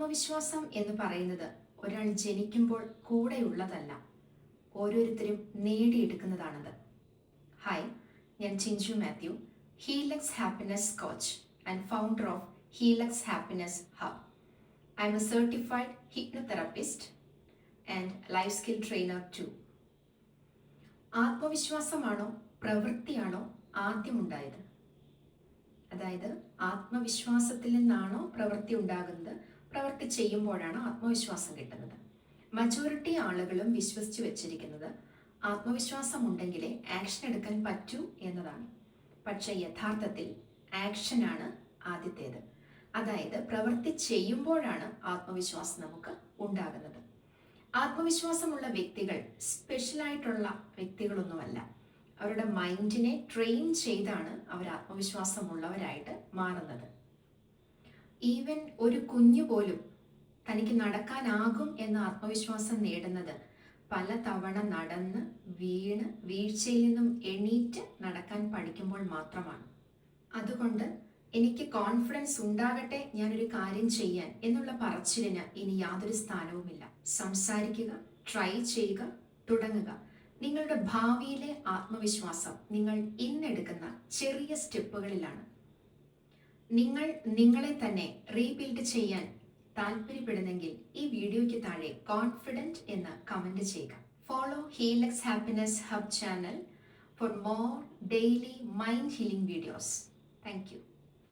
ആത്മവിശ്വാസം എന്ന് പറയുന്നത് ഒരാൾ ജനിക്കുമ്പോൾ കൂടെയുള്ളതല്ല, ഓരോരുത്തരും നേടിയെടുക്കുന്നതാണത്. ഹായ്, ഞാൻ Chinchu Mathew, Healux happiness coach and founder of Healux happiness hub. I'm a certified hypnotherapist and life skill trainer too. ആത്മവിശ്വാസമാണോ പ്രവൃത്തിയാണോ ആദ്യം ഉണ്ടായത്? അതായത് ആത്മവിശ്വാസത്തിൽ നിന്നാണോ പ്രവൃത്തി ഉണ്ടാകുന്നത്, പ്രവൃത്തി ചെയ്യുമ്പോഴാണ് ആത്മവിശ്വാസം കിട്ടുന്നത്. മജോറിറ്റി ആളുകളും വിശ്വസിച്ച് വെച്ചിരിക്കുന്നത് ആത്മവിശ്വാസം ഉണ്ടെങ്കിലേ ആക്ഷൻ എടുക്കാൻ പറ്റൂ എന്നതാണ്. പക്ഷേ യഥാർത്ഥത്തിൽ ആക്ഷനാണ് ആദ്യത്തേത്. അതായത് പ്രവൃത്തി ചെയ്യുമ്പോഴാണ് ആത്മവിശ്വാസം നമുക്ക് ഉണ്ടാകുന്നത്. ആത്മവിശ്വാസമുള്ള വ്യക്തികൾ സ്പെഷ്യലായിട്ടുള്ള വ്യക്തികളൊന്നുമല്ല. അവരുടെ മൈൻഡിനെ ട്രെയിൻ ചെയ്താണ് അവർ ആത്മവിശ്വാസമുള്ളവരായിട്ട് മാറുന്നത്. ഈവൻ ഒരു കുഞ്ഞു പോലും തനിക്ക് നടക്കാനാകും എന്ന ആത്മവിശ്വാസം നേടുന്നത് പല തവണ നടന്ന് വീണ് വീഴ്ചയിൽ നിന്നും എണീറ്റ് നടക്കാൻ പഠിക്കുമ്പോൾ മാത്രമാണ്. അതുകൊണ്ട് എനിക്ക് കോൺഫിഡൻസ് ഉണ്ടാകട്ടെ ഞാനൊരു കാര്യം ചെയ്യാൻ എന്നുള്ള പറച്ചിലിന് ഇനി യാതൊരു സ്ഥാനവുമില്ല. സംസാരിക്കുക, ട്രൈ ചെയ്യുക, തുടങ്ങുക. നിങ്ങളുടെ ഭാവിയിലെ ആത്മവിശ്വാസം നിങ്ങൾ ഇന്നെടുക്കുന്ന ചെറിയ സ്റ്റെപ്പുകളിലാണ്. നിങ്ങൾ നിങ്ങളെ തന്നെ റീബിൽഡ് ചെയ്യാൻ താല്പര്യപ്പെടുന്നെങ്കിൽ ഈ വീഡിയോയ്ക്ക് താഴെ കോൺഫിഡൻറ്റ് എന്ന് കമൻറ്റ് ചെയ്യുക. Follow Healux happiness hub channel for more daily mind healing videos. Thank U.